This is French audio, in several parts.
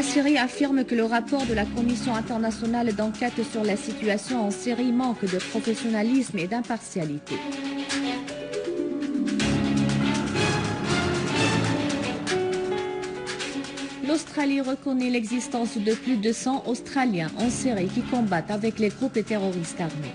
Syrie affirme que le rapport de la Commission internationale d'enquête sur la situation en Syrie manque de professionnalisme et d'impartialité. L'Australie reconnaît l'existence de plus de 100 Australiens en Syrie qui combattent avec les groupes terroristes armés.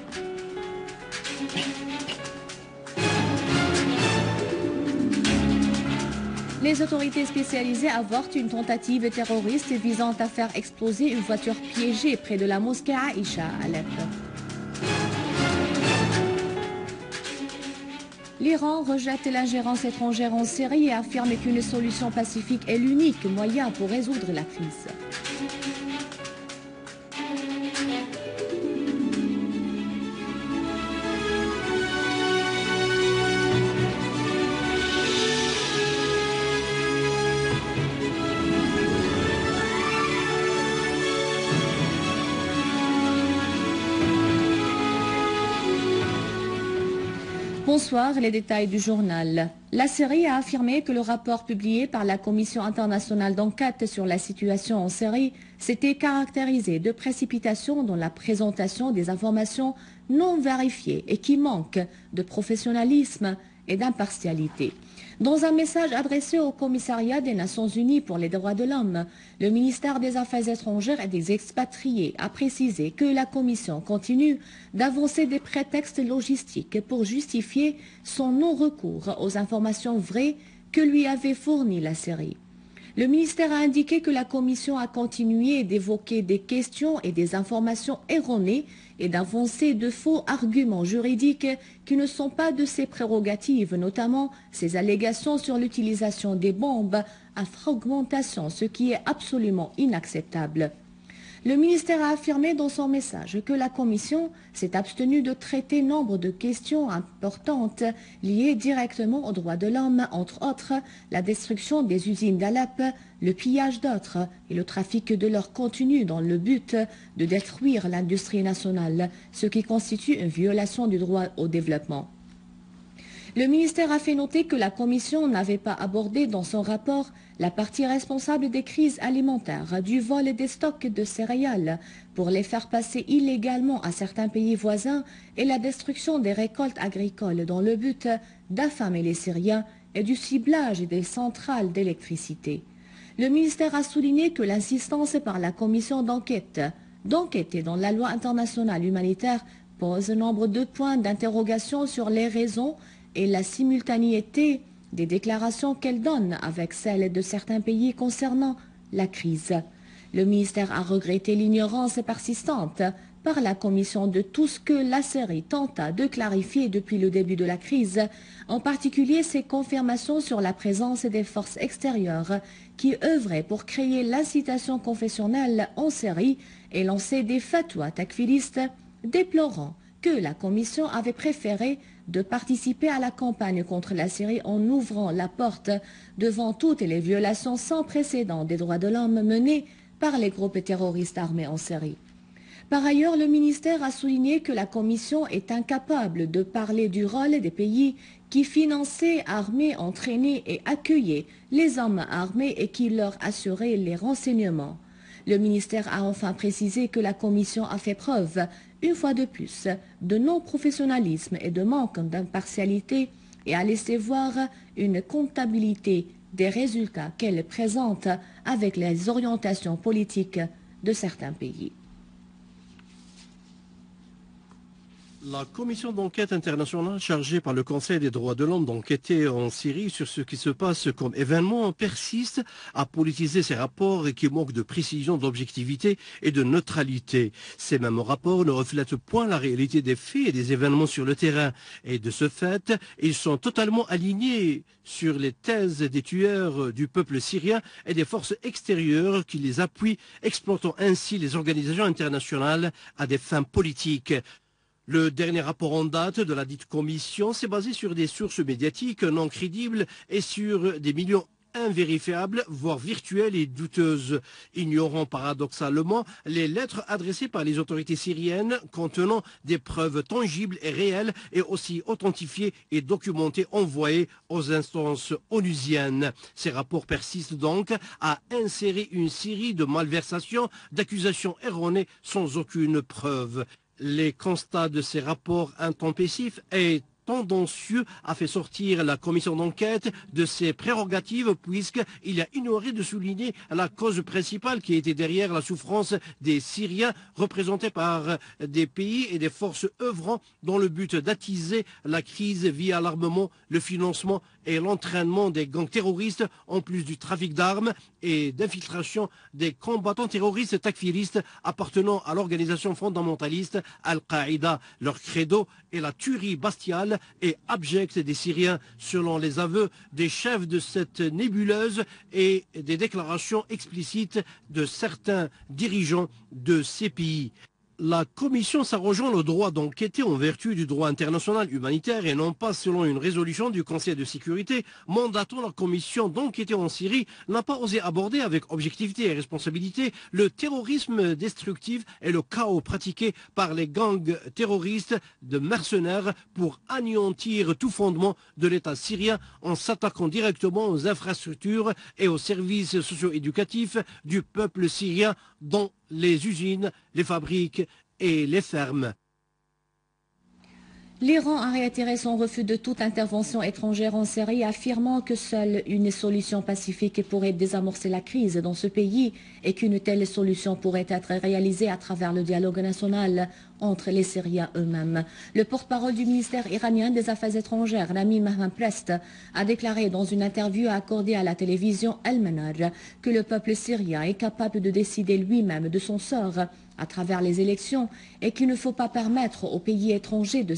Les autorités spécialisées avortent une tentative terroriste visant à faire exploser une voiture piégée près de la mosquée Aïcha à Alep. L'Iran rejette l'ingérence étrangère en Syrie et affirme qu'une solution pacifique est l'unique moyen pour résoudre la crise. Bonsoir, les détails du journal. La Syrie a affirmé que le rapport publié par la Commission internationale d'enquête sur la situation en Syrie s'était caractérisé de précipitation dans la présentation des informations non vérifiées et qui manquent de professionnalisme et d'impartialité. Dans un message adressé au Commissariat des Nations Unies pour les droits de l'homme, le ministère des Affaires étrangères et des expatriés a précisé que la Commission continue d'avancer des prétextes logistiques pour justifier son non-recours aux informations vraies que lui avait fournies la Syrie. Le ministère a indiqué que la Commission a continué d'évoquer des questions et des informations erronées et d'avancer de faux arguments juridiques qui ne sont pas de ses prérogatives, notamment ses allégations sur l'utilisation des bombes à fragmentation, ce qui est absolument inacceptable. Le ministère a affirmé dans son message que la Commission s'est abstenue de traiter nombre de questions importantes liées directement aux droits de l'homme, entre autres la destruction des usines d'Alep, le pillage d'autres et le trafic de leur contenu dans le but de détruire l'industrie nationale, ce qui constitue une violation du droit au développement. Le ministère a fait noter que la Commission n'avait pas abordé dans son rapport la partie responsable des crises alimentaires, du vol des stocks de céréales pour les faire passer illégalement à certains pays voisins et la destruction des récoltes agricoles dans le but d'affamer les Syriens et du ciblage des centrales d'électricité. Le ministère a souligné que l'insistance par la Commission d'enquêter dans la loi internationale humanitaire pose nombre de points d'interrogation sur les raisons et la simultanéité des déclarations qu'elle donne avec celles de certains pays concernant la crise. Le ministère a regretté l'ignorance persistante par la Commission de tout ce que la Syrie tenta de clarifier depuis le début de la crise, en particulier ses confirmations sur la présence des forces extérieures qui œuvraient pour créer l'incitation confessionnelle en Syrie et lancer des fatwas takfiristes déplorant que la Commission avait préféré de participer à la campagne contre la Syrie en ouvrant la porte devant toutes les violations sans précédent des droits de l'homme menées par les groupes terroristes armés en Syrie. Par ailleurs, le ministère a souligné que la Commission est incapable de parler du rôle des pays qui finançaient, armaient, entraînaient et accueillaient les hommes armés et qui leur assuraient les renseignements. Le ministère a enfin précisé que la Commission a fait preuve, une fois de plus, de non-professionnalisme et de manque d'impartialité et a laissé voir une comptabilité des résultats qu'elle présente avec les orientations politiques de certains pays. La commission d'enquête internationale chargée par le Conseil des droits de l'homme d'enquêter en Syrie sur ce qui se passe comme événement persiste à politiser ces rapports qui manquent de précision, d'objectivité et de neutralité. Ces mêmes rapports ne reflètent point la réalité des faits et des événements sur le terrain. Et de ce fait, ils sont totalement alignés sur les thèses des tueurs du peuple syrien et des forces extérieures qui les appuient, exploitant ainsi les organisations internationales à des fins politiques. Le dernier rapport en date de la dite commission s'est basé sur des sources médiatiques non crédibles et sur des millions invérifiables, voire virtuelles et douteuses, ignorant paradoxalement les lettres adressées par les autorités syriennes contenant des preuves tangibles et réelles et aussi authentifiées et documentées envoyées aux instances onusiennes. Ces rapports persistent donc à insérer une série de malversations, d'accusations erronées sans aucune preuve. Les constats de ces rapports intempestifs et tendancieux a fait sortir la commission d'enquête de ses prérogatives puisqu'il a ignoré de souligner la cause principale qui était derrière la souffrance des Syriens représentés par des pays et des forces œuvrant dans le but d'attiser la crise via l'armement, le financement et l'entraînement des gangs terroristes en plus du trafic d'armes et d'infiltration des combattants terroristes takfiristes appartenant à l'organisation fondamentaliste Al-Qaïda. Leur credo est la tuerie bestiale et abjecte des Syriens, selon les aveux des chefs de cette nébuleuse et des déclarations explicites de certains dirigeants de ces pays. La commission s'arrogeant le droit d'enquêter en vertu du droit international humanitaire et non pas selon une résolution du Conseil de sécurité, mandatant la commission d'enquêter en Syrie, n'a pas osé aborder avec objectivité et responsabilité le terrorisme destructif et le chaos pratiqué par les gangs terroristes de mercenaires pour anéantir tout fondement de l'État syrien en s'attaquant directement aux infrastructures et aux services socio-éducatifs du peuple syrien dont les usines, les fabriques et les fermes. L'Iran a réitéré son refus de toute intervention étrangère en Syrie, affirmant que seule une solution pacifique pourrait désamorcer la crise dans ce pays et qu'une telle solution pourrait être réalisée à travers le dialogue national entre les Syriens eux-mêmes. Le porte-parole du ministère iranien des Affaires étrangères, Rami Mahmoudprest, a déclaré dans une interview accordée à la télévision Al-Manar que le peuple syrien est capable de décider lui-même de son sort à travers les élections et qu'il ne faut pas permettre aux pays étrangers de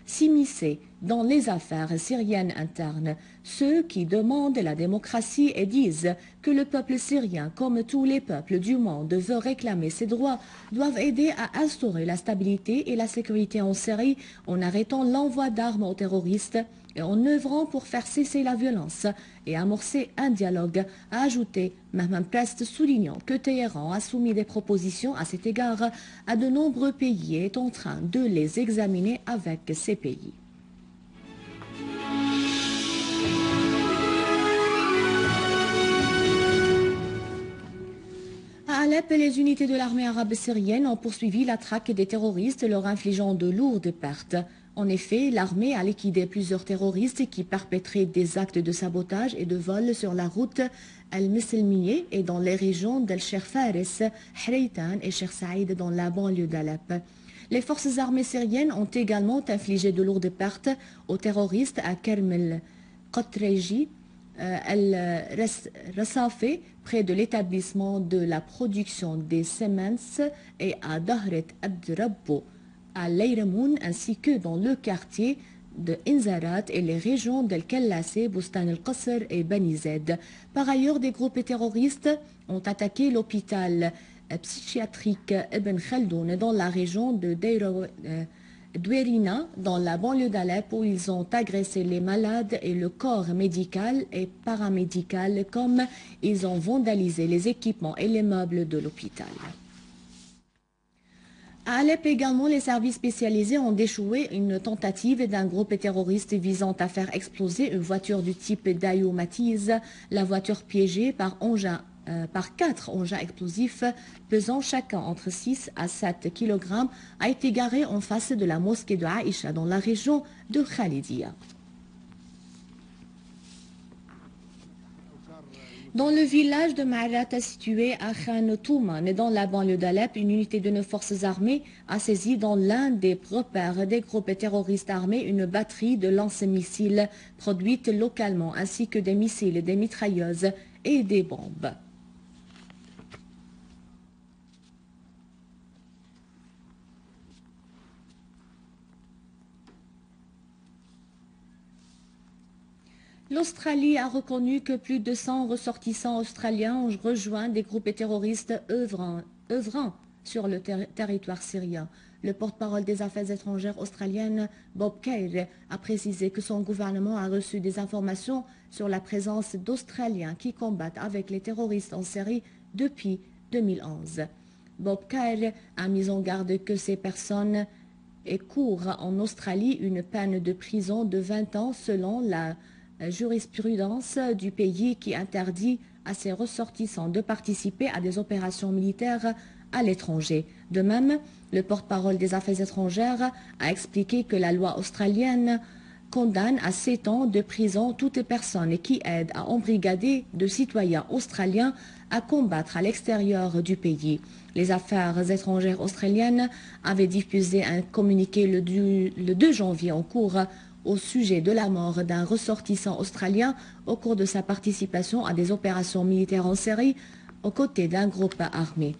s'immiscer dans les affaires syriennes internes. Ceux qui demandent la démocratie et disent que le peuple syrien, comme tous les peuples du monde, veut réclamer ses droits, doivent aider à instaurer la stabilité et la sécurité en Syrie en arrêtant l'envoi d'armes aux terroristes et en œuvrant pour faire cesser la violence et amorcer un dialogue, a ajouté Mahmoudprest, soulignant que Téhéran a soumis des propositions à cet égard à de nombreux pays et est en train de les examiner avec ces pays. À Alep, les unités de l'armée arabe syrienne ont poursuivi la traque des terroristes, leur infligeant de lourdes pertes. En effet, l'armée a liquidé plusieurs terroristes qui perpétraient des actes de sabotage et de vol sur la route Al-Misselmiye et dans les régions d'Al-Sheikh Fares, Hraytan et Sheikh Saïd dans la banlieue d'Alep. Les forces armées syriennes ont également infligé de lourdes pertes aux terroristes à Kermel Qatreji, Al-Rassafé, près de l'établissement de la production des Siemens, et à Dahret Abdrabbo, à Layramoun, ainsi que dans le quartier de Inzarat et les régions d'El-Kallassé, Boustan el-Qasr et Banized. Par ailleurs, des groupes terroristes ont attaqué l'hôpital psychiatrique Ibn Khaldoun dans la région de Douerina, dans la banlieue d'Alep, où ils ont agressé les malades et le corps médical et paramédical, comme ils ont vandalisé les équipements et les meubles de l'hôpital. À Alep également, les services spécialisés ont déjoué une tentative d'un groupe terroriste visant à faire exploser une voiture du type Daewoo Matiz. La voiture piégée par 4 engins explosifs pesant chacun entre 6 à 7 kg a été garée en face de la mosquée de Aïcha dans la région de Khalidia. Dans le village de Ma'arata situé à Khan Touman, dans la banlieue d'Alep, une unité de nos forces armées a saisi dans l'un des repères des groupes terroristes armés une batterie de lance-missiles produites localement, ainsi que des missiles, des mitrailleuses et des bombes. L'Australie a reconnu que plus de 100 ressortissants australiens ont rejoint des groupes terroristes œuvrant sur le territoire syrien. Le porte-parole des affaires étrangères australiennes, Bob Keir, a précisé que son gouvernement a reçu des informations sur la présence d'Australiens qui combattent avec les terroristes en Syrie depuis 2011. Bob Keir a mis en garde que ces personnes courent en Australie une peine de prison de 20 ans selon la jurisprudence du pays qui interdit à ses ressortissants de participer à des opérations militaires à l'étranger. De même, le porte-parole des affaires étrangères a expliqué que la loi australienne condamne à 7 ans de prison toute personne qui aide à embrigader de citoyens australiens à combattre à l'extérieur du pays. Les affaires étrangères australiennes avaient diffusé un communiqué le 2 janvier en cours au sujet de la mort d'un ressortissant australien au cours de sa participation à des opérations militaires en Syrie aux côtés d'un groupe armé.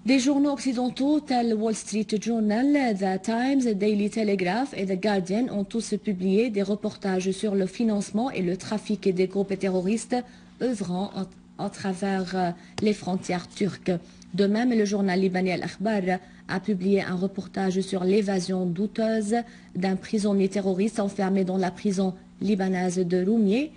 Des journaux occidentaux tels Wall Street Journal, The Times, Daily Telegraph et The Guardian ont tous publié des reportages sur le financement et le trafic des groupes terroristes œuvrant à travers les frontières turques. De même, le journal libanais Al-Akhbar a publié un reportage sur l'évasion douteuse d'un prisonnier terroriste enfermé dans la prison libanaise de Roumieh,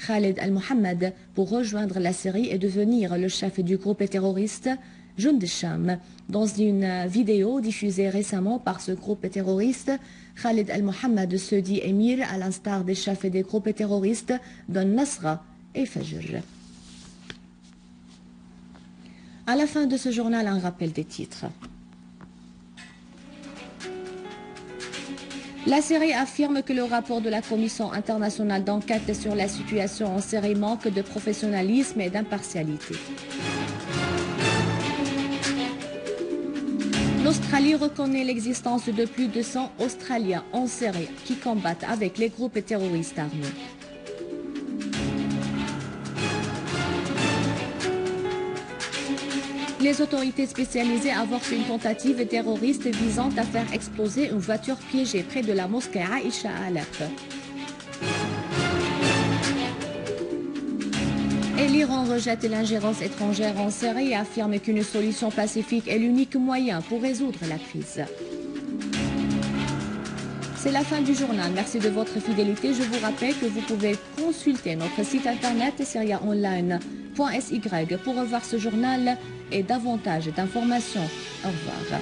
Khaled Al-Mohammed, pour rejoindre la Syrie et devenir le chef du groupe terroriste Jund al-Sham. Dans une vidéo diffusée récemment par ce groupe terroriste, Khaled Al-Mohammed se dit émir à l'instar des chefs des groupes terroristes de Nasra et Fajr. À la fin de ce journal, un rappel des titres. La Syrie affirme que le rapport de la Commission internationale d'enquête sur la situation en Syrie manque de professionnalisme et d'impartialité. L'Australie reconnaît l'existence de plus de 100 Australiens en Syrie qui combattent avec les groupes terroristes armés. Les autorités spécialisées avortent une tentative terroriste visant à faire exploser une voiture piégée près de la mosquée Aïcha à Alep. Et l'Iran rejette l'ingérence étrangère en Syrie et affirme qu'une solution pacifique est l'unique moyen pour résoudre la crise. C'est la fin du journal. Merci de votre fidélité. Je vous rappelle que vous pouvez consulter notre site internet syriaonline.sy pour revoir ce journal et davantage d'informations. Au revoir.